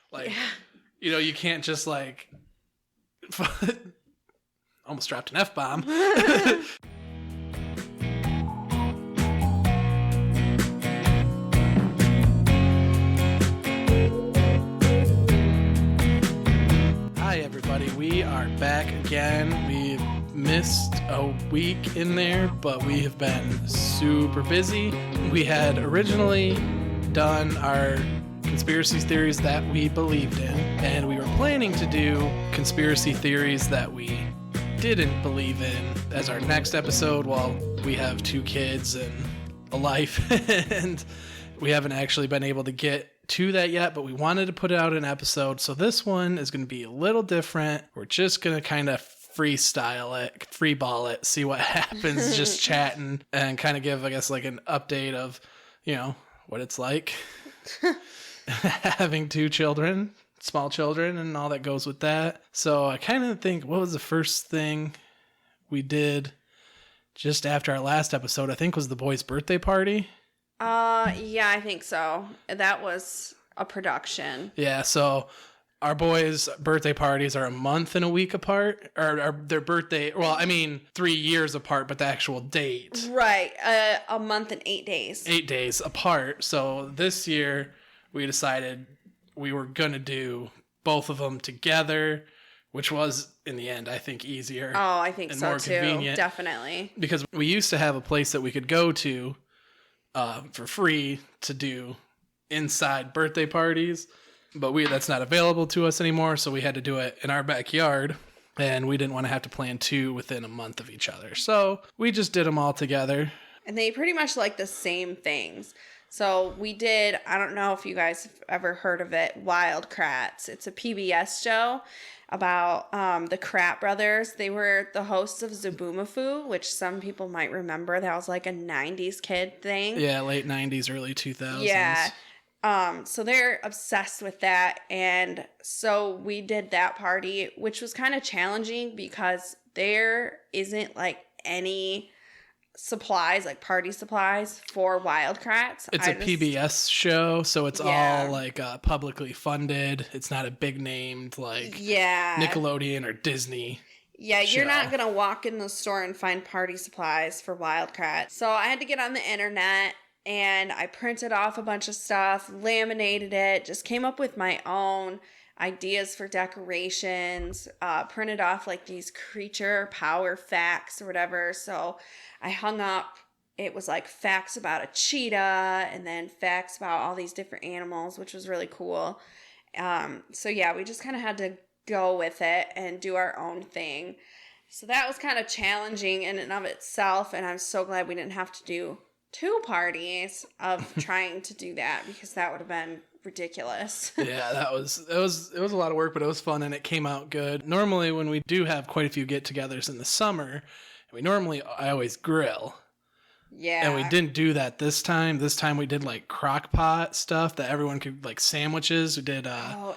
Like, you can't just like almost dropped an F-bomb. Hi everybody, we are back again. We've missed a week in there, but we have been super busy. We had originally done our conspiracy theories that we believed in, and we were planning to do conspiracy theories that we didn't believe in as our next episode. Well, we have 2 kids and a life, and we haven't actually been able to get to that yet, but we wanted to put out an episode. So this one is going to be a little different. We're just going to kind of freestyle it, freeball it, see what happens, just chatting, and kind of give, I guess, like an update of, what it's like having 2 children, small children, and all that goes with that. So I kind of think, what was the first thing we did just after our last episode? I think was the boys' birthday party. Yeah, I think so. That was a production. Yeah, so our boys' birthday parties are a month and a week apart, or their birthday, 3 years apart, but the actual date. Right, a month and 8 days. 8 days apart. So this year we decided we were going to do both of them together, which was, in the end, I think easier. Oh, I think and so more too. Convenient. Definitely. Because we used to have a place that we could go to for free to do inside birthday parties, but that's not available to us anymore, so we had to do it in our backyard, and we didn't want to have to plan 2 within a month of each other, so we just did them all together. And they pretty much like the same things. So we did, I don't know if you guys have ever heard of it, Wild Kratts. It's a PBS show about the Kratt brothers. They were the hosts of Zoboomafoo, which some people might remember. That was like a 90s kid thing. Yeah, late 90s, early 2000s. Yeah. So they're obsessed with that. And so we did that party, which was kind of challenging because there isn't like any supplies, like party supplies for Wild Kratts. It's a PBS show, so it's all like publicly funded. It's not a big named like Nickelodeon or Disney. Yeah, show. You're not gonna walk in the store and find party supplies for Wild Kratts. So I had to get on the internet and I printed off a bunch of stuff, laminated it, just came up with my own ideas for decorations, printed off like these creature power facts or whatever. So I hung up, it was like facts about a cheetah and then facts about all these different animals, which was really cool. So yeah, we just kind of had to go with it and do our own thing. So that was kind of challenging in and of itself, and I'm so glad we didn't have to do 2 parties of trying to do that, because that would have been ridiculous. Yeah, it was a lot of work, but it was fun and it came out good. Normally when we do have quite a few get-togethers in the summer, I always grill. Yeah. And we didn't do that this time. This time we did like crock pot stuff that everyone could, like sandwiches. We did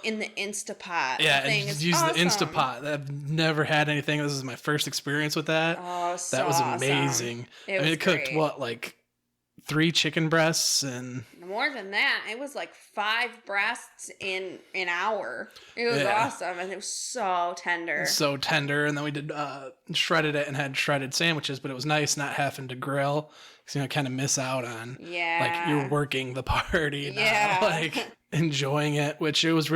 in the Instapot. Yeah, and use awesome. The Instapot. I've never had anything. This is my first experience with that. Oh, so that was awesome. Amazing. It cooked like 3 chicken breasts and more than that. It was like 5 breasts in an hour. It was awesome, and it was so tender. So tender, and then we did shredded it and had shredded sandwiches. But it was nice not having to grill, because kind of miss out on like you're working the party, not like enjoying it. Which it was a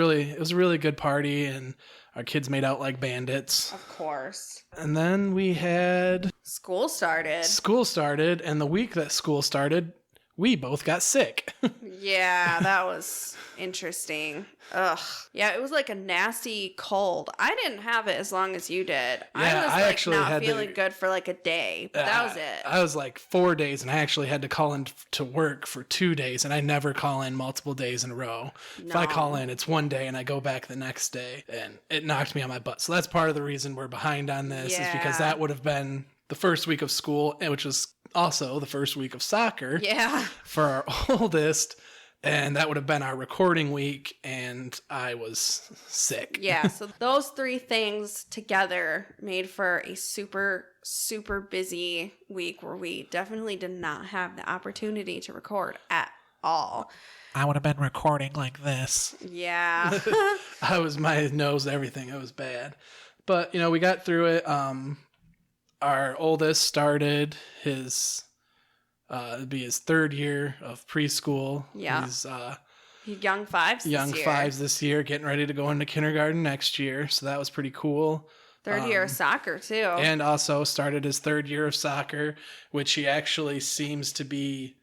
really good party, and our kids made out like bandits. Of course. And then we had School started, and the week that school started, we both got sick. Yeah, that was interesting. Ugh. Yeah, it was like a nasty cold. I didn't have it as long as you did. Yeah, I was actually not feeling good for like a day, but that was it. I was like 4 days, and I actually had to call in to work for 2 days, and I never call in multiple days in a row. No. If I call in, it's one day, and I go back the next day, and it knocked me on my butt. So that's part of the reason we're behind on this, is because that would have been the first week of school, which was also the first week of soccer for our oldest, and that would have been our recording week, and I was sick. Yeah, so those 3 things together made for a super, super busy week where we definitely did not have the opportunity to record at all. I would have been recording like this. Yeah. My nose, everything. It was bad. But, we got through it. Our oldest started his, it'd be his 3rd year of preschool. Yeah. He's, Young fives this year, getting ready to go into kindergarten next year. So that was pretty cool. 3rd year of soccer, too. And also started his 3rd year of soccer, which he actually seems to be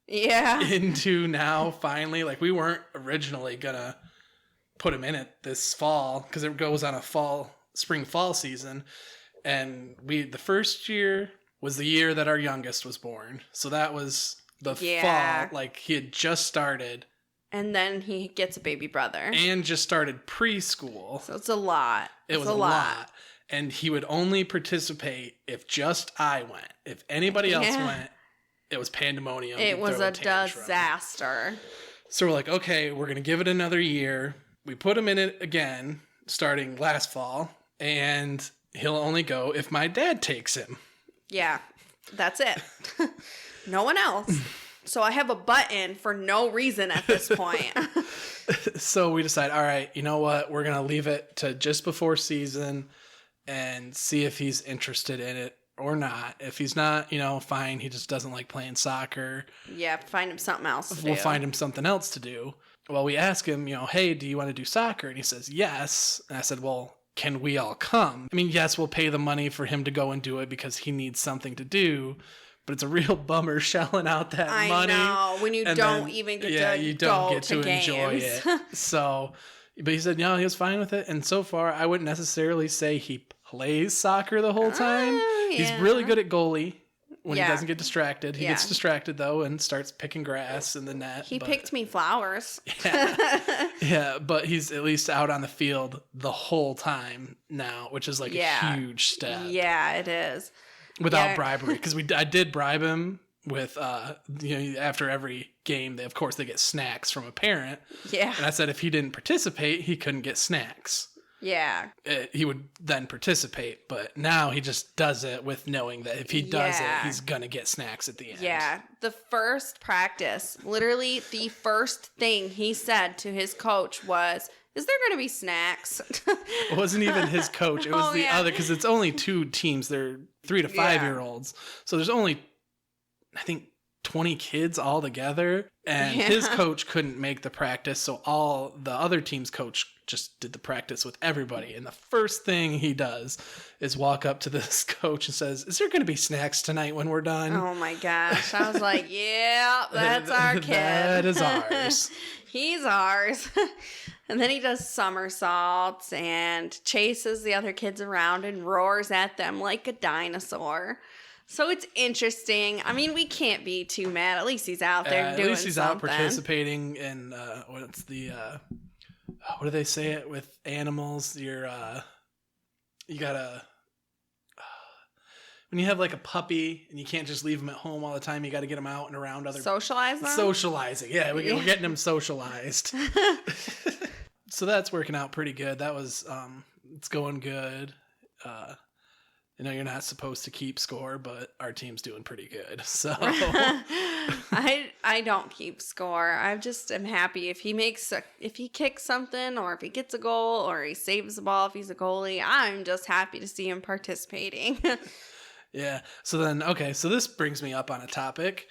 into now, finally. Like, we weren't originally going to put him in it this fall because it goes on a spring-fall season. And the first year was the year that our youngest was born. So that was the fall. Like, he had just started. And then he gets a baby brother. And just started preschool. So it's a lot. It was a lot. And he would only participate if just I went. If anybody else went, it was pandemonium. It was a disaster. So we're like, okay, we're going to give it another year. We put him in it again, starting last fall. And he'll only go if my dad takes him. Yeah, that's it. No one else. So I have a button for no reason at this point. So we decide, all right, you know what? We're going to leave it to just before season and see if he's interested in it or not. If he's not, fine. He just doesn't like playing soccer. Yeah, find him something else to do. We'll find him something else to do. Well, we ask him, hey, do you want to do soccer? And he says, yes. And I said, well, can we all come? I mean, yes, we'll pay the money for him to go and do it because he needs something to do. But it's a real bummer shelling out that money. I know, when you don't even get to enjoy it. So, but he said, no, he was fine with it. And so far, I wouldn't necessarily say he plays soccer the whole time. Yeah. He's really good at goalie when he doesn't get distracted. He gets distracted, though, and starts picking grass in the net. He picked me flowers. Yeah, but he's at least out on the field the whole time now, which is like a huge step. Yeah, it is. Without bribery, because I did bribe him with after every game, of course they get snacks from a parent. Yeah, and I said if he didn't participate, he couldn't get snacks. Yeah, he would then participate, but now he just does it with knowing that if he does it, he's gonna get snacks at the end. Yeah, the first practice, literally the first thing he said to his coach was, is there going to be snacks? It wasn't even his coach. It was the other, because it's only 2 teams. They're 3 to 5 year olds. So there's only, I think, 20 kids all together. And his coach couldn't make the practice. So all the other team's coach just did the practice with everybody. And the first thing he does is walk up to this coach and says, is there going to be snacks tonight when we're done? Oh my gosh. I was like, yeah, that's our kid. That is ours. He's ours. And then he does somersaults and chases the other kids around and roars at them like a dinosaur. So it's interesting. I mean, we can't be too mad. At least he's out there doing something. At least he's out participating in, what do they say it with animals? You gotta... When you have like a puppy and you can't just leave them at home all the time, you got to get them out and around other... Socialize them? Socializing. Yeah, we're getting them socialized. So that's working out pretty good. That was, it's going good. You're not supposed to keep score, but our team's doing pretty good. So I don't keep score. I just am happy if he kicks something, or if he gets a goal, or he saves the ball if he's a goalie. I'm just happy to see him participating. Yeah. So then, okay. So this brings me up on a topic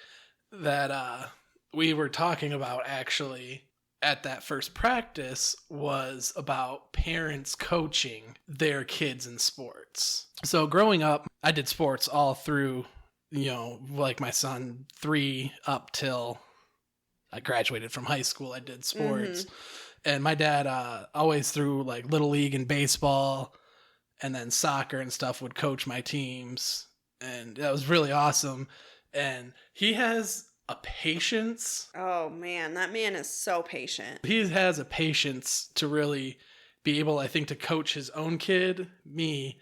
that we were talking about actually at that first practice, was about parents coaching their kids in sports. So growing up, I did sports all through, like my son 3 up till I graduated from high school. I did sports. Mm-hmm. And my dad always through like little league and baseball and then soccer and stuff would coach my teams. And that was really awesome. And he has a patience. Oh man, that man is so patient. He has a patience to really be able, I think, to coach his own kid. Me,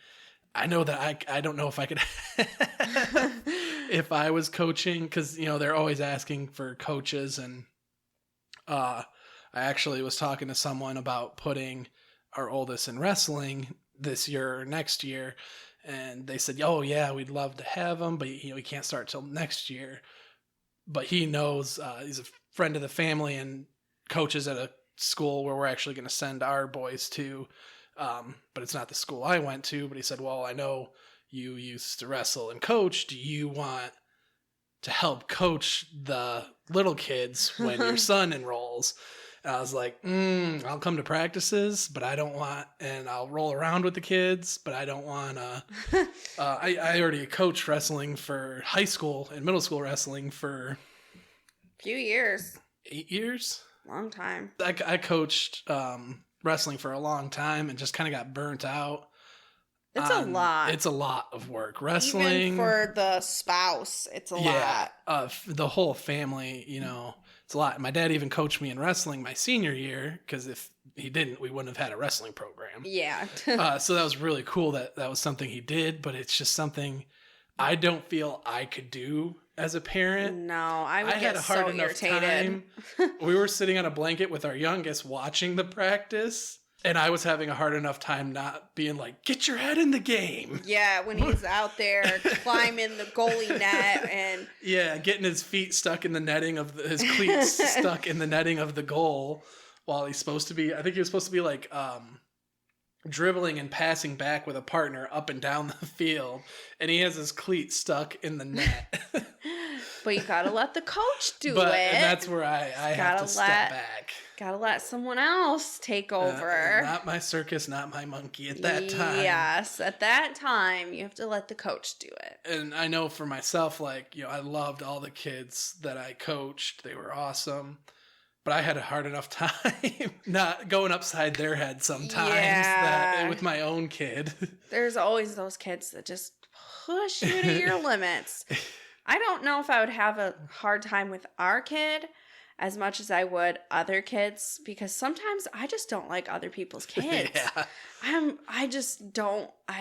I know that I don't know if I could if I was coaching, because they're always asking for coaches. And I actually was talking to someone about putting our oldest in wrestling this year or next year, and they said, oh yeah, we'd love to have him, but he can't start till next year. But he knows, he's a friend of the family, and coaches at a school where we're actually going to send our boys to. But it's not the school I went to. But he said, well, I know you used to wrestle and coach. Do you want to help coach the little kids when your son enrolls? And I was like, I'll come to practices, but I don't want, and I'll roll around with the kids, but I don't want to. I already coached wrestling for high school and middle school wrestling for few years. 8 years? Long time. I coached wrestling for a long time and just kind of got burnt out. It's a lot. It's a lot of work. Wrestling. Even for the spouse, it's a lot. The whole family, it's a lot. My dad even coached me in wrestling my senior year, because if he didn't, we wouldn't have had a wrestling program. Yeah. So that was really cool that was something he did, but it's just something I don't feel I could do as a parent. No, I would get so irritated. We were sitting on a blanket with our youngest watching the practice, and I was having a hard enough time not being like, get your head in the game. Yeah, when he's out there climbing the goalie net and... Yeah, getting his feet stuck in the netting of his cleats stuck in the netting of the goal while he's supposed to be... I think he was supposed to be like dribbling and passing back with a partner up and down the field, and he has his cleats stuck in the net. But you gotta let the coach do it. And that's where I have to step back. Gotta let someone else take over. Not my circus, not my monkey at that time. Yes, at that time, you have to let the coach do it. And I know for myself, I loved all the kids that I coached. They were awesome. But I had a hard enough time not going upside their head sometimes with my own kid. There's always those kids that just push you to your limits. I don't know if I would have a hard time with our kid as much as I would other kids, because sometimes I just don't like other people's kids. Yeah. I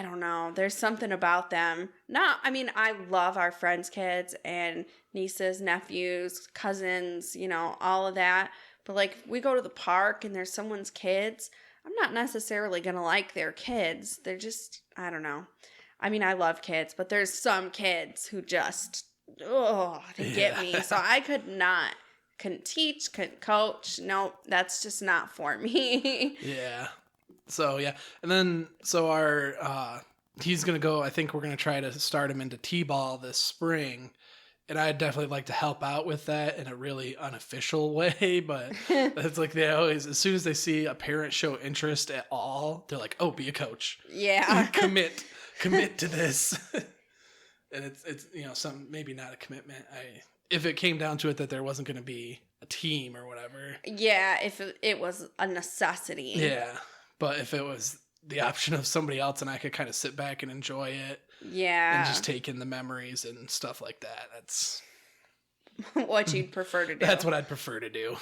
don't know. There's something about them. I love our friends' kids and nieces, nephews, cousins, all of that. But we go to the park and there's someone's kids, I'm not necessarily going to like their kids. They're just, I don't know. I love kids, but there's some kids who just, they get me. So I couldn't teach, couldn't coach. Nope, that's just not for me. Yeah. So, yeah. And then, he's going to go, I think we're going to try to start him into T-ball this spring. And I'd definitely like to help out with that in a really unofficial way. But it's they always, as soon as they see a parent show interest at all, they're like, oh, be a coach. Yeah. Commit to this. And it's some, maybe not a commitment. If it came down to it that there wasn't going to be a team or whatever. Yeah, if it was a necessity. Yeah, but if it was the option of somebody else and I could kind of sit back and enjoy it. Yeah. And just take in the memories and stuff like that. That's what you'd prefer to do. That's what I'd prefer to do.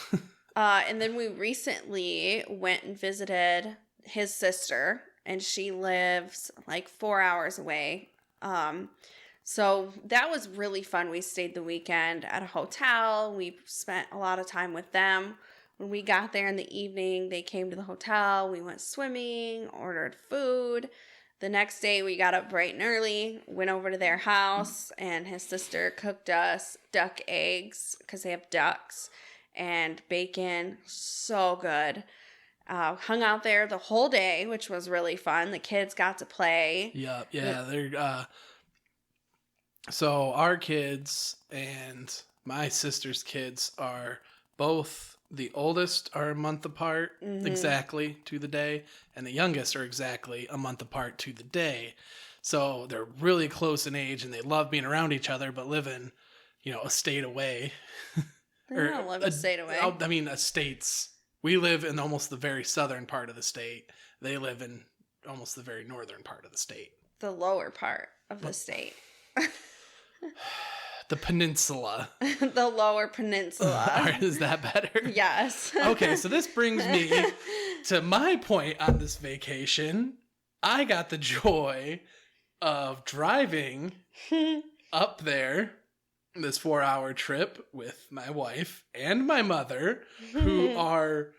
And then we recently went and visited his sister, and she lives 4 hours away. So that was really fun. We stayed the weekend at a hotel. We spent a lot of time with them. When we got there in the evening, they came to the hotel. We went swimming, ordered food. The next day, we got up bright and early, went over to their house, and his sister cooked us duck eggs, because they have ducks, and bacon. So good. Hung out there the whole day, which was really fun. The kids got to play. Yeah. They're so our kids and my sister's kids are both, the oldest are a month apart, exactly to the day, and the youngest are exactly a month apart to the day. So they're really close in age, and they love being around each other, but living, a state away. They don't live a state away. Estates. We live in almost the very southern part of the state. They live in almost the very northern part of the state. The lower part of the state. The peninsula. The lower peninsula. Is that better? Yes. Okay, so this brings me to my point on this vacation. I got the joy of driving up there, this 4-hour trip with my wife and my mother, who are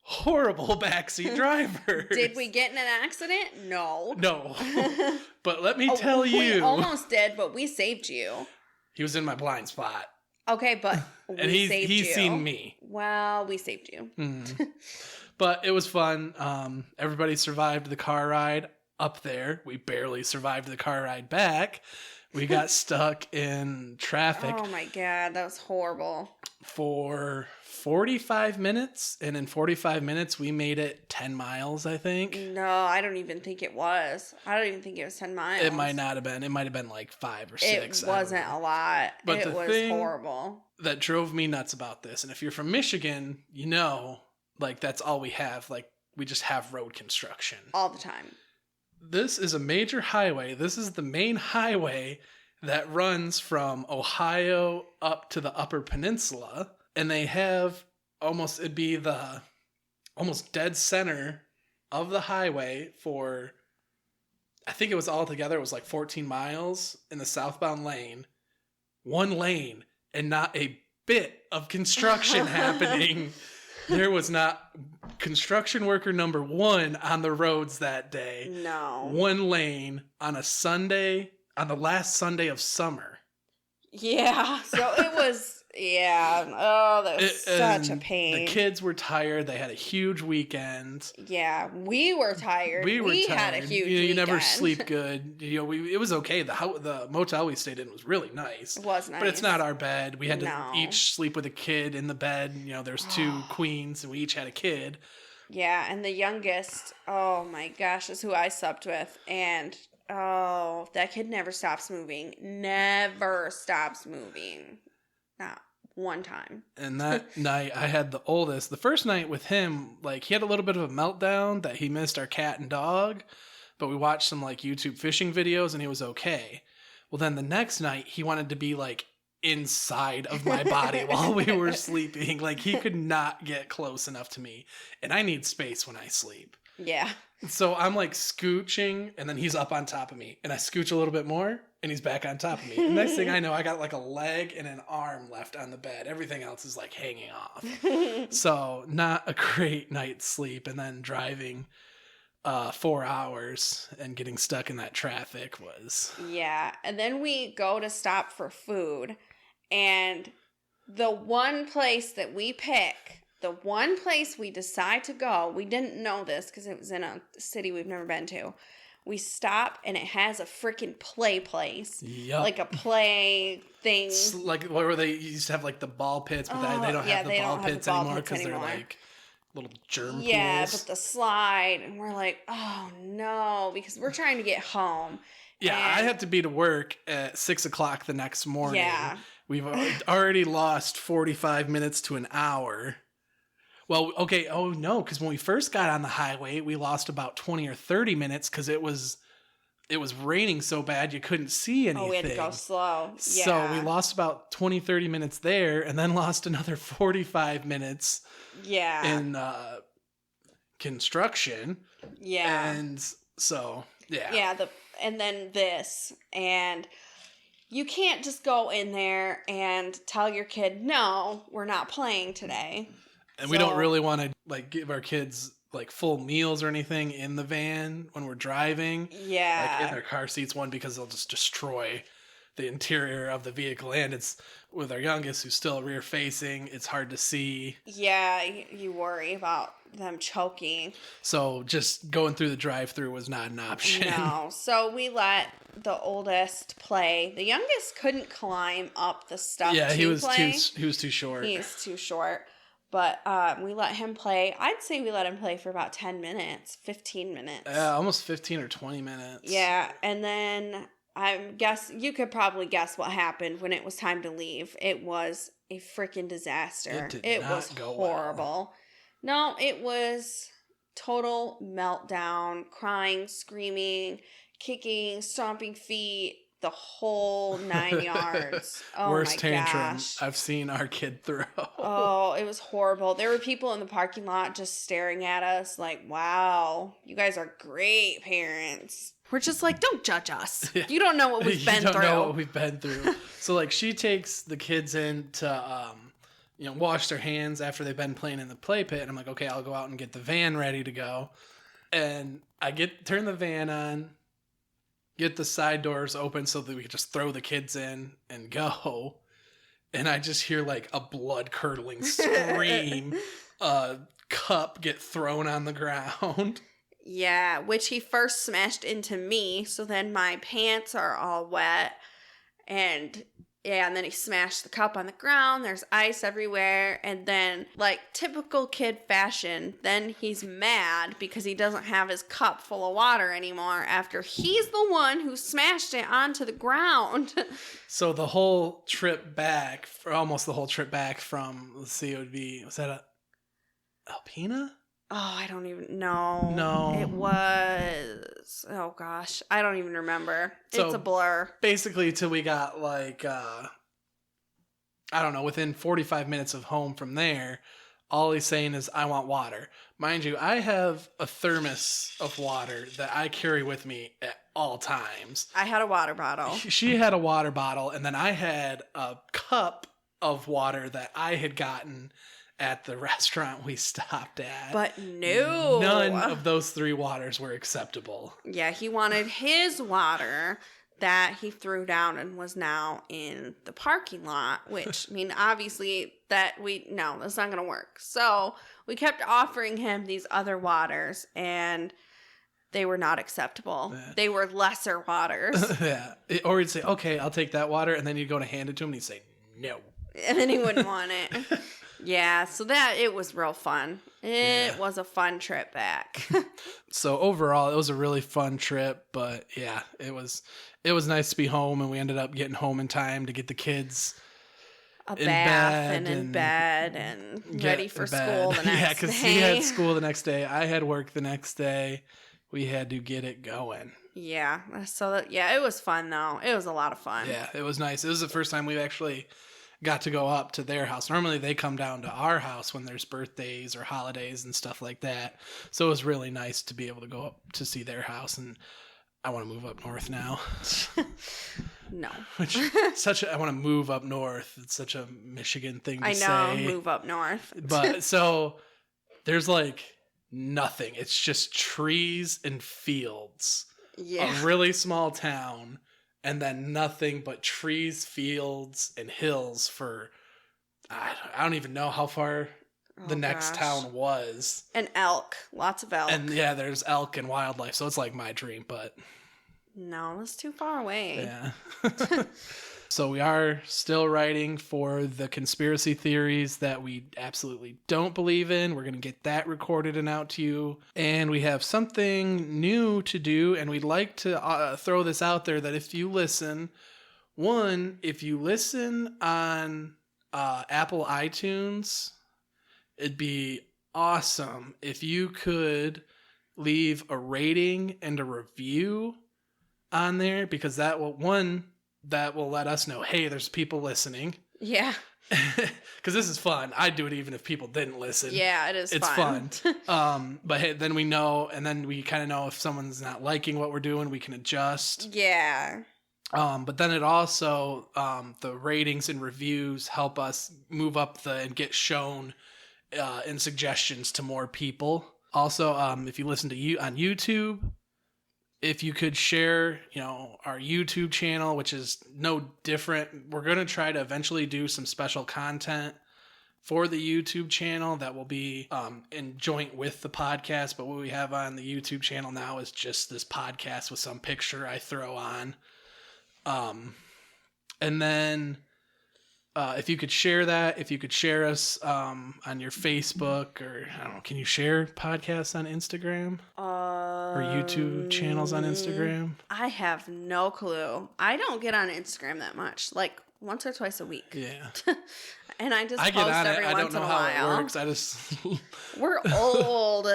horrible backseat drivers. Did we get in an accident? No. But let me tell you. We almost did, but we saved you. He was in my blind spot. Okay, but And we saved you. he's seen me. Well, we saved you. Mm. But it was fun. Everybody survived the car ride up there. We barely survived the car ride back. We got stuck in traffic. Oh my God, that was horrible. For 45 minutes. And in 45 minutes, we made it 10 miles, I think. No, I don't even think it was. I don't even think it was 10 miles. It might not have been. It might have been like 5 or 6. It wasn't a lot. But it was horrible. That drove me nuts about this, and if you're from Michigan, you know, like, that's all we have. Like, we just have road construction. All the time. This is a major highway. This is the main highway that runs from Ohio up to the Upper Peninsula. And they have it'd be the almost dead center of the highway for, I think it was altogether, it was like 14 miles in the southbound lane. One lane, and not a bit of construction happening. There was not construction worker number 1 on the roads that day. No. One lane on a Sunday, on the last Sunday of summer. Yeah. So it was, yeah. Oh, that was such a pain. The kids were tired. They had a huge weekend. Yeah. We were tired. We had a huge weekend. You never sleep good. It was okay. The motel we stayed in was really nice. It was nice. But it's not our bed. We had to each sleep with a kid in the bed. There's 2 queens, and we each had a kid. Yeah, and the youngest, oh my gosh, is who I slept with. And, oh, that kid never stops moving. Never stops moving. Not one time. And that night, I had the oldest. The first night with him, like, he had a little bit of a meltdown that he missed our cat and dog. But we watched some, like, YouTube fishing videos, and he was okay. Well, then the next night, he wanted to be, like, inside of my body while we were sleeping. Like, he could not get close enough to me. And I need space when I sleep. Yeah. So I'm like scooching, and then he's up on top of me. And I scooch a little bit more, and he's back on top of me. And next thing I know, I got like a leg and an arm left on the bed. Everything else is like hanging off. So not a great night's sleep. And then driving 4 hours and getting stuck in that traffic was... Yeah. And then we go to stop for food. And the one place that we pick, the one place we decide to go, we didn't know this because it was in a city we've never been to. We stop and it has a freaking play place. Yep. Like a play thing. It's like where they used to have like the ball pits, but they don't have the ball pits anymore because they're like little germ pools. Yeah, but the slide. And we're like, oh no, because we're trying to get home. Yeah, I have to be to work at 6 o'clock the next morning. Yeah. We've already lost 45 minutes to an hour. Well, okay. Oh, no, because when we first got on the highway, we lost about 20 or 30 minutes because it was raining so bad you couldn't see anything. Oh, we had to go slow. Yeah. So we lost about 20, 30 minutes there and then lost another 45 minutes in construction. Yeah. And so, yeah. Yeah, and then this. And you can't just go in there and tell your kid, no, we're not playing today. And we don't really want to like give our kids like full meals or anything in the van when we're driving. Yeah. Like in their car seats, one, because they'll just destroy the interior of the vehicle. And it's with our youngest who's still rear facing. It's hard to see. Yeah. You worry about them choking. So just going through the drive-through was not an option. No. So we let the oldest play. The youngest couldn't climb up the stuff. Yeah, he was play. he was too short. He's too short. But we let him play. I'd say we let him play for about 10 minutes, 15 minutes. Almost 15 or 20 minutes. Yeah, and then you could probably guess what happened when it was time to leave. It was a freaking disaster. It was horrible. Well. No, it was total meltdown, crying, screaming, kicking, stomping feet. The whole 9 yards. Oh, worst my tantrum gosh. I've seen our kid throw. Oh, it was horrible. There were people in the parking lot just staring at us like, wow, you guys are great parents. We're just like, don't judge us. You don't know what we've been through. You don't know what we've been through. So, like, she takes the kids in to, wash their hands after they've been playing in the play pit. And I'm like, okay, I'll go out and get the van ready to go. And I turn the van on, get the side doors open so that we could just throw the kids in and go. and I just hear like a blood-curdling scream, a cup get thrown on the ground. Yeah, which he first smashed into me, so then my pants are all wet. And yeah, and then he smashed the cup on the ground. There's ice everywhere. And then, like typical kid fashion, then he's mad because he doesn't have his cup full of water anymore after he's the one who smashed it onto the ground. So the whole trip back, for almost the whole trip back from, let's see, it would be, was that Alpena? Oh, I don't even know. No. It was, oh gosh, I don't even remember. So it's a blur. Basically, till we got like, I don't know, within 45 minutes of home from there, all he's saying is, I want water. Mind you, I have a thermos of water that I carry with me at all times. I had a water bottle. She had a water bottle, and then I had a cup of water that I had gotten at the restaurant we stopped at. But no. None of those three waters were acceptable. Yeah, he wanted his water that he threw down and was now in the parking lot, which, I mean, obviously that's not going to work. So we kept offering him these other waters, and they were not acceptable. Yeah. They were lesser waters. Yeah. Or he'd say, okay, I'll take that water, and then you'd go to hand it to him, and he'd say, no. And then he wouldn't want it. Yeah, so it was real fun. It was a fun trip back. So overall, it was a really fun trip, but yeah, it was nice to be home, and we ended up getting home in time to get the kids a bath and in bed and ready for school the next day. Yeah, because he had school the next day. I had work the next day. We had to get it going. Yeah, so it was fun though. It was a lot of fun. Yeah, it was nice. It was the first time we've actually got to go up to their house. Normally they come down to our house when there's birthdays or holidays and stuff like that. So it was really nice to be able to go up to see their house, and I want to move up north now. No. I want to move up north. It's such a Michigan thing to say. I know, move up north. But so there's like nothing. It's just trees and fields. Yeah. A really small town. And then nothing but trees, fields, and hills for, I don't even know how far the next town was. And elk. Lots of elk. And yeah, there's elk and wildlife. So it's like my dream, but. No, it's too far away. Yeah. So we are still writing for the conspiracy theories that we absolutely don't believe in. We're going to get that recorded and out to you. And we have something new to do, and we'd like to throw this out there that if you listen on Apple iTunes, it'd be awesome if you could leave a rating and a review on there, because that will let us know, hey, there's people listening. Yeah. Because this is fun. I'd do it even if people didn't listen. Yeah, it's fun. But hey, then we know, and then we kind of know if someone's not liking what we're doing, we can adjust. Yeah. But then it also, the ratings and reviews help us move up and get shown in suggestions to more people. Also, if you listen to you on YouTube, if you could share, our YouTube channel, which is no different. We're going to try to eventually do some special content for the YouTube channel that will be in joint with the podcast. But what we have on the YouTube channel now is just this podcast with some picture I throw on. And then if you could share that, if you could share us on your Facebook, or I don't know, can you share podcasts on Instagram? Or YouTube channels on Instagram? I have no clue. I don't get on Instagram that much, like once or twice a week. Yeah. And I just post get on every it. once in a while. I don't know how it works. I just We're old.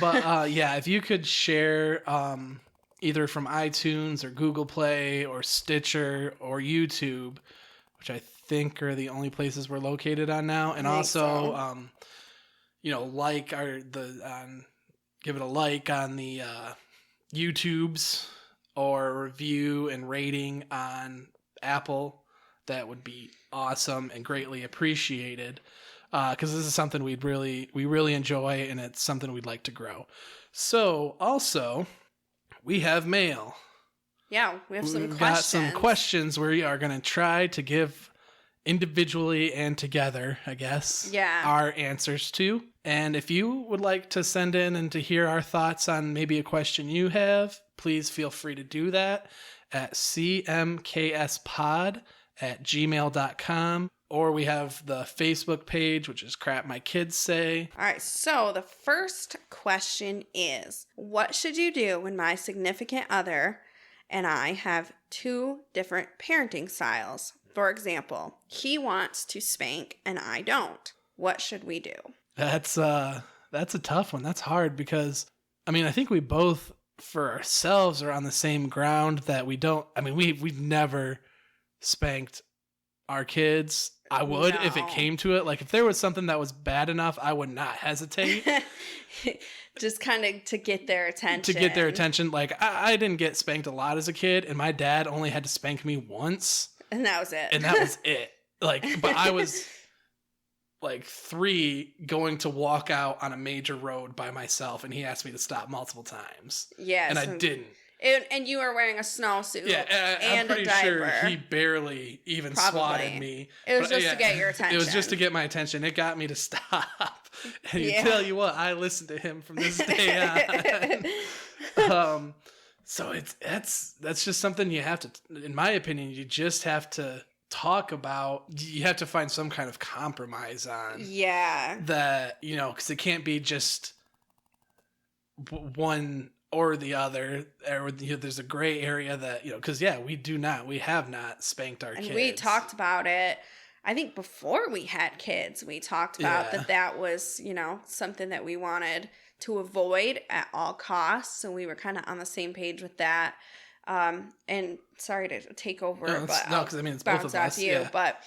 But yeah, if you could share either from iTunes or Google Play or Stitcher or YouTube, which I think are the only places we're located on now, and also give it a like on the YouTubes, or a review and rating on Apple. That would be awesome and greatly appreciated, because this is something we really enjoy, and it's something we'd like to grow. So also, we have mail. Yeah, we have some questions. Got some questions we are going to try to give individually and together, I guess, Yeah. our answers to. And if you would like to send in and to hear our thoughts on maybe a question you have, please feel free to do that at cmkspod@gmail.com. Or we have the Facebook page, which is Crap My Kids Say. All right, so the first question is, what should you do when my significant other and I have two different parenting styles? For example, he wants to spank and I don't. What should we do? That's a tough one. That's hard because, I mean, I think we both, for ourselves, are on the same ground that we don't, I mean, we've never spanked our kids. I would if it came to it. Like, if there was something that was bad enough, I would not hesitate. Just kind of to get their attention. To get their attention. Like, I didn't get spanked a lot as a kid, and my dad only had to spank me once. And that was it. And that was it. Like, but I was like 3 going to walk out on a major road by myself, and he asked me to stop multiple times. Yes. And I didn't. And you were wearing a snowsuit. Yeah, and I'm pretty a diaper. sure he barely even swatted me. It was just to get your attention. It was just to get my attention. It got me to stop. And you tell you what, I listened to him from this day on. So that's just something you have to, in my opinion, you just have to talk about. You have to find some kind of compromise on. Yeah. That, because it can't be just one or the other, or there's a gray area that, because we have not spanked our kids. And we talked about it, I think before we had kids, we talked about that was, something that we wanted to avoid at all costs. So we were kind of on the same page with that. And sorry to take over, because it's both of us. But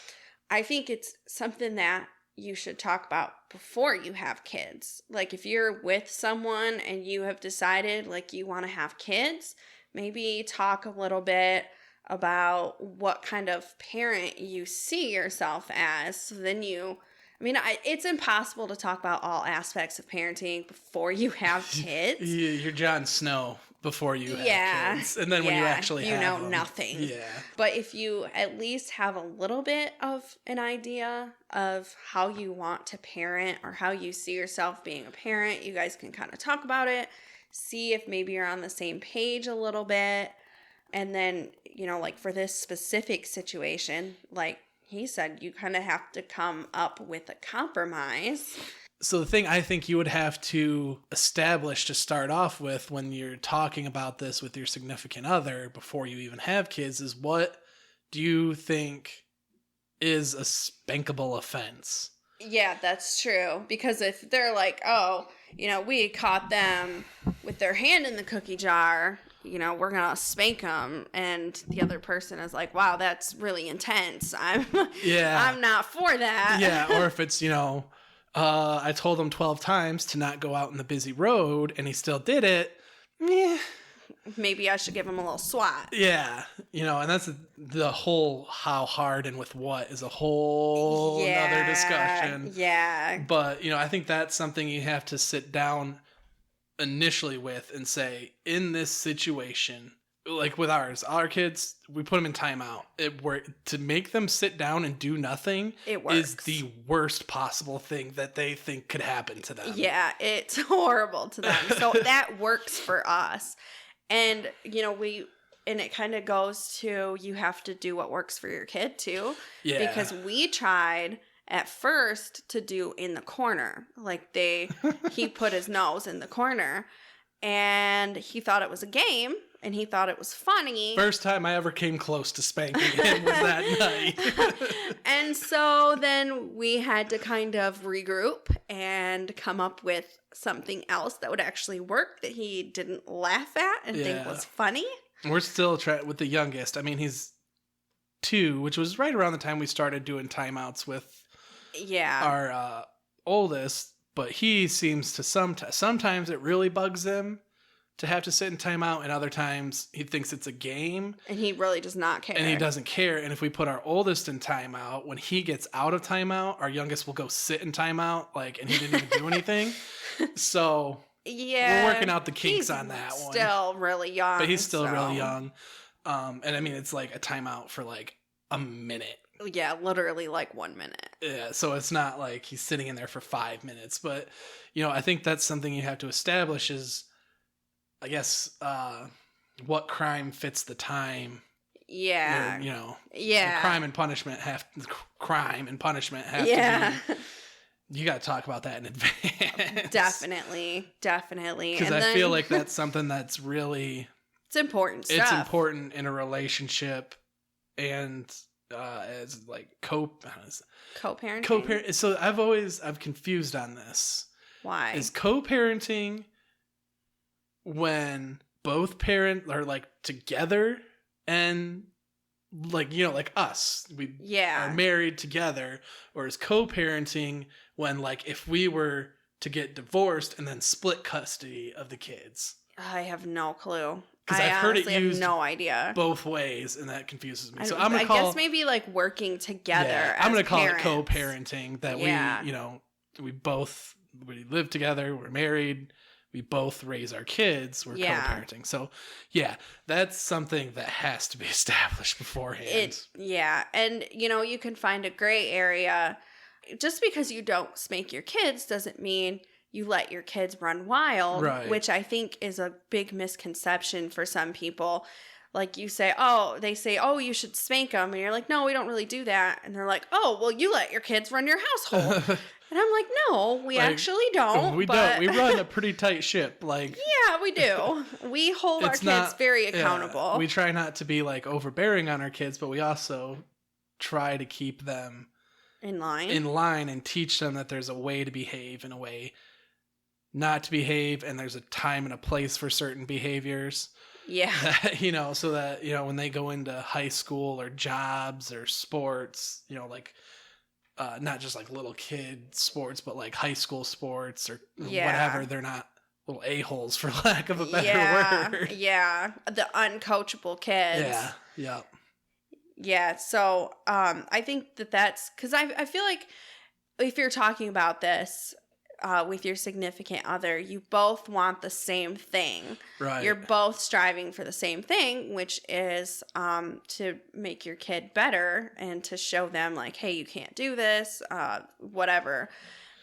I think it's something that you should talk about before you have kids. Like, if you're with someone and you have decided like you want to have kids, maybe talk a little bit about what kind of parent you see yourself as. So then it's impossible to talk about all aspects of parenting before you have kids. You're Jon Snow before you have kids. And then when you actually have them, nothing. Yeah. But if you at least have a little bit of an idea of how you want to parent or how you see yourself being a parent, you guys can kind of talk about it, see if maybe you're on the same page a little bit. And then, like for this specific situation, like he said, you kind of have to come up with a compromise. So the thing I think you would have to establish to start off with when you're talking about this with your significant other before you even have kids is, what do you think is a spankable offense? Yeah, that's true. Because if they're like, we caught them with their hand in the cookie jar, we're going to spank them. And the other person is like, wow, that's really intense. I'm not for that. Yeah. Or if it's, I told him 12 times to not go out in the busy road and he still did it. Maybe I should give him a little swat. Yeah. And that's the whole how hard and with what is a whole other discussion. Yeah. But, I think that's something you have to sit down initially with and say, in this situation, like with our kids, we put them in timeout. To make them sit down and do nothing is the worst possible thing that they think could happen to them. Yeah, it's horrible to them. So that works for us. And, and it kind of goes to, you have to do what works for your kid too. Yeah. Because we tried at first to do in the corner. Like he put his nose in the corner and he thought it was a game and he thought it was funny. First time I ever came close to spanking him was that night. And so then we had to kind of regroup and come up with something else that would actually work, that he didn't laugh at and think was funny. We're still with the youngest. I mean, he's 2, which was right around the time we started doing timeouts with our oldest, but he seems to sometimes it really bugs him to have to sit in timeout, and other times he thinks it's a game. And he really does not care. And he doesn't care. And if we put our oldest in timeout, when he gets out of timeout, our youngest will go sit in timeout, and he didn't even do anything. So we're working out the kinks on that one. Still really young. But he's still really young. And I mean, it's like a timeout for like a minute. Yeah, literally like 1 minute. Yeah, so it's not like he's sitting in there for 5 minutes. But, I think that's something you have to establish is, I guess, what crime fits the time. Yeah. The crime and punishment have to be. You got to talk about that in advance. Definitely. Because I feel like that's something that's really... It's important stuff. It's important in a relationship and as like co-parenting. So I'm confused on this. Why? Is co-parenting when both parents are like together and like, like us, we are married together, or is co-parenting when like if we were to get divorced and then split custody of the kids? I have no clue. Because I've heard it used no idea. both ways, and that confuses me. So I guess maybe like working together. Yeah, as I'm going to call parents. it co-parenting. That we live together, we're married, we both raise our kids, we're co-parenting. So yeah, that's something that has to be established beforehand. And you can find a gray area. Just because you don't spank your kids doesn't mean you let your kids run wild, right. Which I think is a big misconception for some people. Like they say, you should spank them. And you're like, no, we don't really do that. And they're like, oh, well, you let your kids run your household. And I'm like, no, we actually don't. We don't. We run a pretty tight ship. Yeah, we do. We hold our kids very accountable. We try not to be like overbearing on our kids, but we also try to keep them in line and teach them that there's a way to behave and a way not to behave, and there's a time and a place for certain behaviors. Yeah. So that, when they go into high school or jobs or sports, not just like little kid sports, but like high school sports or whatever, they're not little a-holes, for lack of a better word. Yeah. The uncoachable kids. Yeah. Yeah. Yeah. So I think that's because I feel like if you're talking about this, with your significant other, you both want the same thing. Right. You're both striving for the same thing, which is to make your kid better and to show them like, hey, you can't do this, whatever.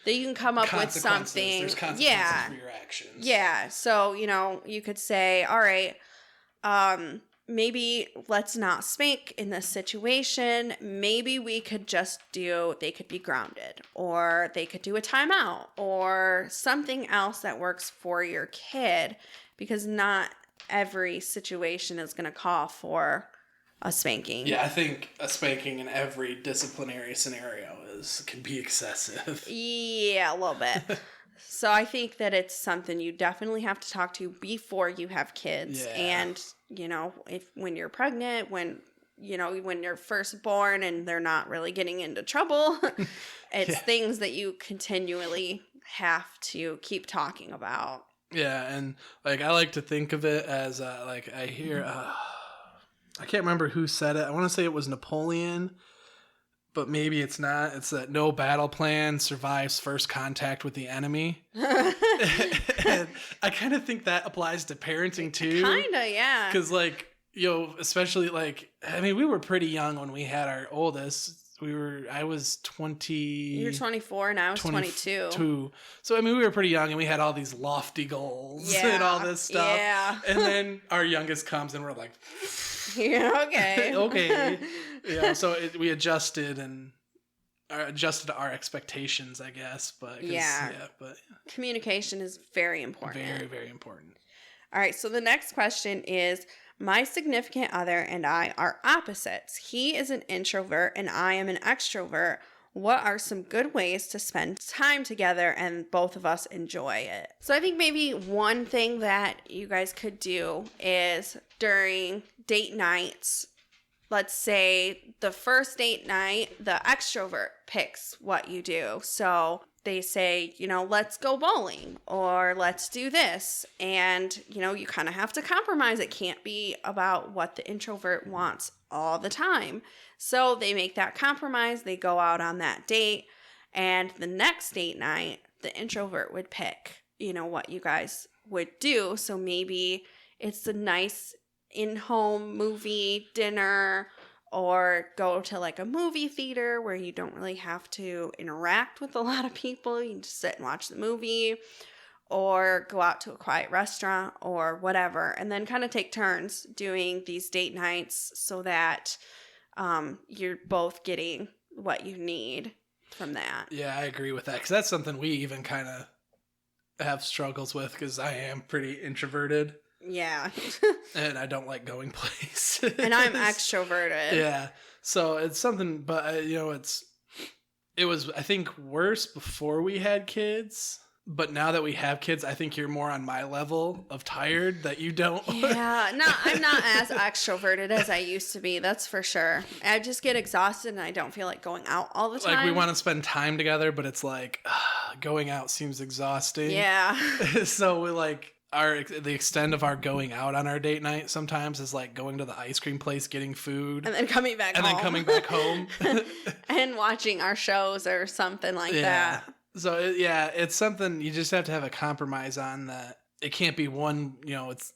That you can come up with something. There's consequences for your actions. Yeah. So, you could say, all right, maybe let's not spank in this situation. Maybe we could they could be grounded, or they could do a timeout, or something else that works for your kid, because not every situation is going to call for a spanking. Yeah, I think a spanking in every disciplinary scenario can be excessive. Yeah, a little bit. So I think that it's something you definitely have to talk to before you have kids. Yeah. And, when you're pregnant, when you're first born and they're not really getting into trouble, it's things that you continually have to keep talking about. Yeah, and like I like to think of it as like I hear I can't remember who said it. I want to say it was Napoleon, but maybe it's not. It's that no battle plan survives first contact with the enemy. And I kind of think that applies to parenting too. Kinda, yeah. Because especially we were pretty young when we had our oldest. I was 20. You were 24 and I was 22. So, we were pretty young and we had all these lofty goals and all this stuff. Yeah. And then our youngest comes and we're like, yeah, okay. Okay. Yeah. So we adjusted our expectations, I guess. But but communication is very important. Very, very important. All right. So the next question is, my significant other and I are opposites. He is an introvert and I am an extrovert. What are some good ways to spend time together and both of us enjoy it? So I think maybe one thing that you guys could do is during date nights, let's say the first date night, the extrovert picks what you do. So they say, let's go bowling or let's do this. And, you kind of have to compromise. It can't be about what the introvert wants all the time. So they make that compromise. They go out on that date. And the next date night, the introvert would pick, what you guys would do. So maybe it's a nice in-home movie, dinner, or go to like a movie theater where you don't really have to interact with a lot of people. You can just sit and watch the movie, or go out to a quiet restaurant or whatever, and then kind of take turns doing these date nights so that you're both getting what you need from that. Yeah, I agree with that, because that's something we even kind of have struggles with, because I am pretty introverted. Yeah. And I don't like going places. And I'm extroverted. Yeah. So it's something, but it was, I think, worse before we had kids. But now that we have kids, I think you're more on my level of tired that you don't. Yeah. No, I'm not as extroverted as I used to be. That's for sure. I just get exhausted and I don't feel like going out all the time. Like, we want to spend time together, but it's like, going out seems exhausting. Yeah. So we like, the extent of our going out on our date night sometimes is like going to the ice cream place, getting food, and then coming back home and watching our shows or something like that. So it's something you just have to have a compromise on. That it can't be one, it's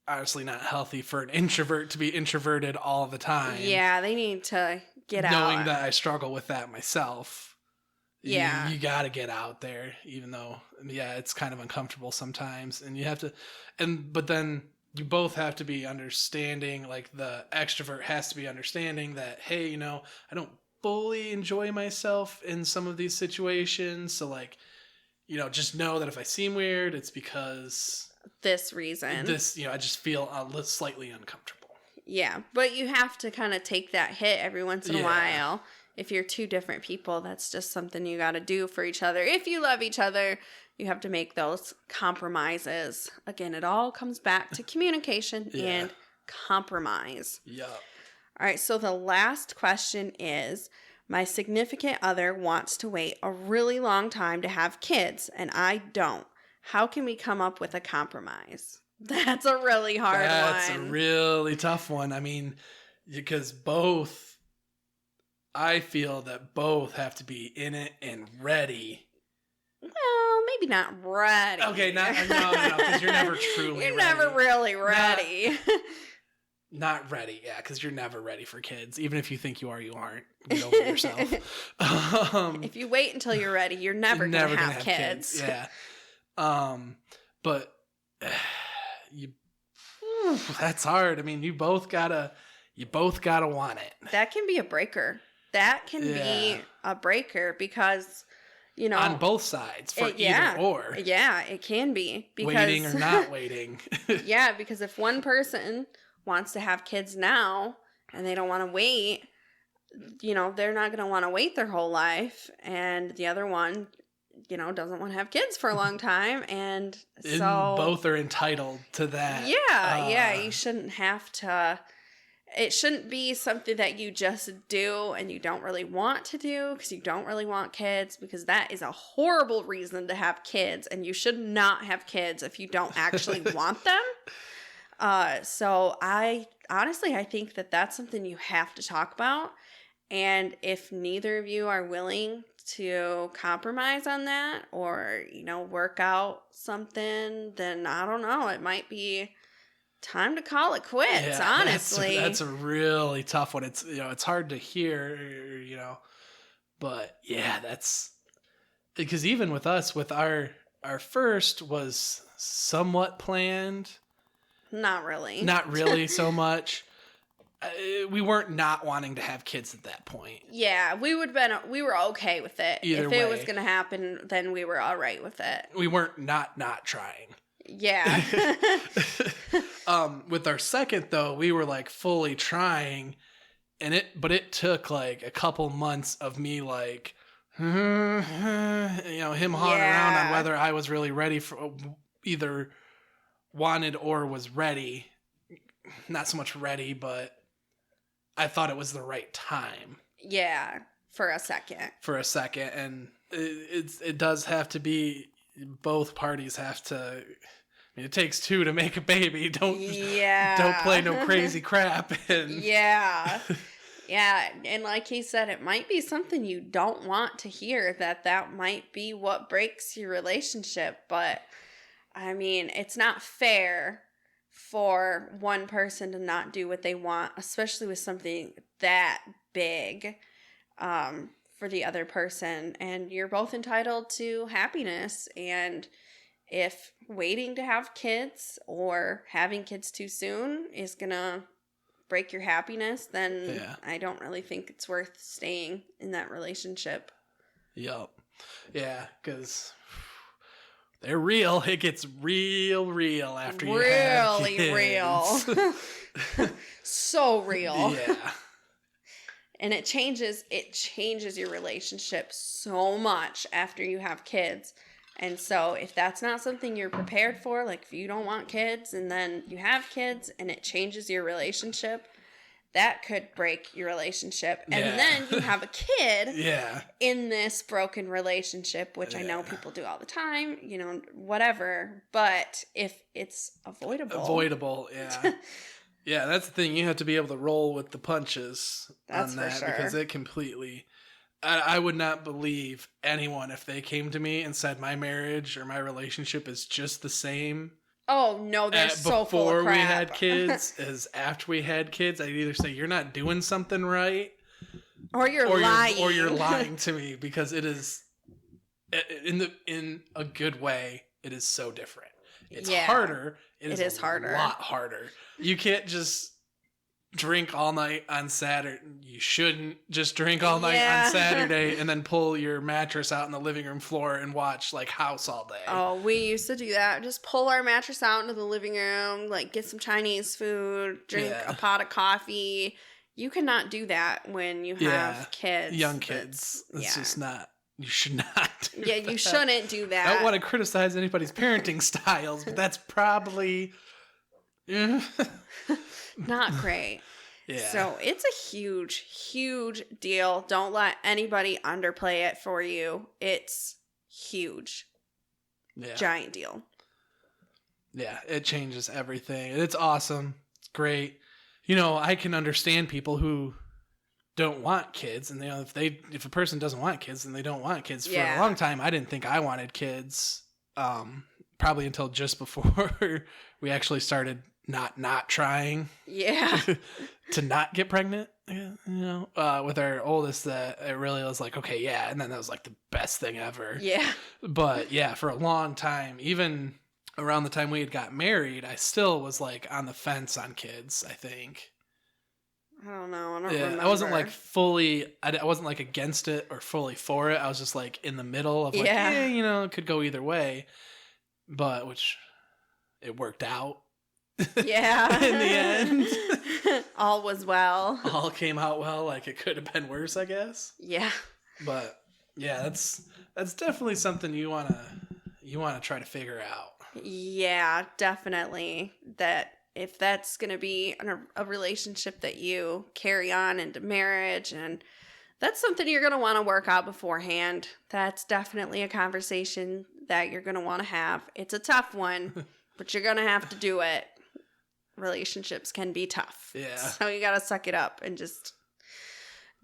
honestly not healthy for an introvert to be introverted all the time. Yeah, they need to get out. Knowing that I struggle with that myself. Yeah. You got to get out there, even though, it's kind of uncomfortable sometimes. And you have to, but then you both have to be understanding, like the extrovert has to be understanding that, hey, I don't fully enjoy myself in some of these situations. So like, just know that if I seem weird, it's because this reason. I just feel slightly uncomfortable. Yeah. But you have to kind of take that hit every once in a while. If you're two different people, that's just something you got to do for each other. If you love each other, you have to make those compromises. Again, it all comes back to communication and compromise. Yeah. All right, so the last question is, my significant other wants to wait a really long time to have kids, and I don't. How can we come up with a compromise? That's a really hard one. That's a really tough one. I mean, because I feel that both have to be in it and ready. Well, maybe not ready. Okay, no, because you're never truly ready. You're never really ready. Not ready, yeah, because you're never ready for kids. Even if you think you are, you aren't. Get over yourself. If you wait until you're ready, you're never going to have kids. Yeah. But that's hard. I mean, you both gotta want it. That can be a breaker. That can be a breaker because, on both sides for either or. Yeah, it can be. Because, waiting or not waiting. Yeah, because if one person wants to have kids now and they don't want to wait, they're not going to want to wait their whole life. And the other one, doesn't want to have kids for a long time. And so both are entitled to that. Yeah, you shouldn't have to. It shouldn't be something that you just do and you don't really want to do because you don't really want kids, because that is a horrible reason to have kids, and you should not have kids if you don't actually want them. So I think that that's something you have to talk about. And if neither of you are willing to compromise on that or, work out something, then I don't know, it might be time to call it quits, honestly. That's a really tough one. It's, it's hard to hear, but yeah, that's because even with us, with our first was somewhat planned. Not really so much. We weren't not wanting to have kids at that point. Yeah, we were okay with it. Either if way. It was going to happen, then we were all right with it. We weren't not trying. Yeah. With our second though, we were like fully trying, but it took like a couple months of me like, him hawing around on whether I was really ready for either wanted or was ready. Not so much ready, but I thought it was the right time. Yeah, for a second. And it does have to be, both parties have to. I mean, it takes two to make a baby. Don't play no crazy crap. Yeah, and like he said, it might be something you don't want to hear. That might be what breaks your relationship. But I mean, it's not fair for one person to not do what they want, especially with something that big, for the other person. And you're both entitled to happiness. And if waiting to have kids or having kids too soon is going to break your happiness, then I don't really think it's worth staying in that relationship. Yup. Yeah, because they're real. It gets real after you have kids. Really real. So real. Yeah. And it changes your relationship so much after you have kids. And so if that's not something you're prepared for, like if you don't want kids and then you have kids and it changes your relationship, that could break your relationship. And then you have a kid in this broken relationship, which I know people do all the time, you know, whatever. But if it's avoidable, yeah, that's the thing. You have to be able to roll with the punches that's on that for sure. because it completely... I would not believe anyone if they came to me and said my marriage or my relationship is just the same. Oh, no, they're so full of crap. Before we had kids as after we had kids. I'd either say you're not doing something right. Or you're lying. Or you're lying to me because it is, in a good way, it is so different. It's harder. It is harder. A lot harder. You can't just drink all night on Saturday. You shouldn't just drink all night on Saturday and then pull your mattress out on the living room floor and watch like House all day. Oh, we used to do that. Just pull our mattress out into the living room, like get some Chinese food, drink a pot of coffee. You cannot do that when you have kids. Young kids. It's just not. You should not do that. You shouldn't do that. I don't want to criticize anybody's parenting styles, but that's probably... not great. Yeah. So it's a huge, huge deal. Don't let anybody underplay it for you. It's huge. Yeah. Giant deal. Yeah, it changes everything. It's awesome. It's great. You know, I can understand people who don't want kids, and you know, if a person doesn't want kids, then they don't want kids. For a long time, I didn't think I wanted kids. Probably until just before we actually started not trying to not get pregnant, you know, with our oldest, that it really was like, okay, and then that was like the best thing ever. But for a long time, even around the time we had got married, I still was like on the fence on kids, I think. I don't know. I don't remember. I wasn't like fully, I wasn't like against it or fully for it. I was just like in the middle of like, you know, it could go either way, but which it worked out. In the end. All was well. All came out well. Like it could have been worse, I guess. Yeah. But that's definitely something you wanna try to figure out. Yeah, definitely. That if that's gonna be a relationship that you carry on into marriage, and that's something you're gonna want to work out beforehand. That's definitely a conversation that you're gonna want to have. It's a tough one, but you're gonna have to do it. Relationships can be tough. Yeah. So you gotta suck it up and just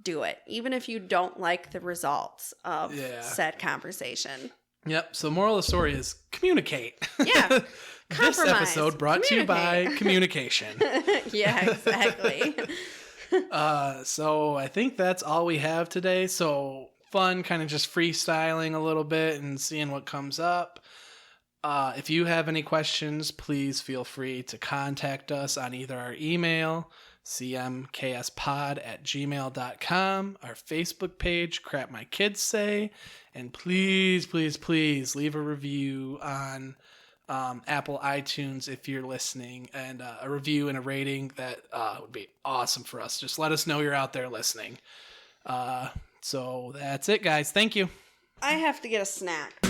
do it. Even if you don't like the results of said conversation. Yep. So moral of the story is communicate. Yeah. This episode brought to you by communication. Yeah, exactly. So I think that's all we have today. So fun, kind of just freestyling a little bit and seeing what comes up. If you have any questions, please feel free to contact us on either our email, cmkspod@gmail.com, our Facebook page, Crap My Kids Say, and please, please, please leave a review on Apple iTunes if you're listening, and a review and a rating. That would be awesome for us. Just let us know you're out there listening. So that's it, guys. Thank you. I have to get a snack.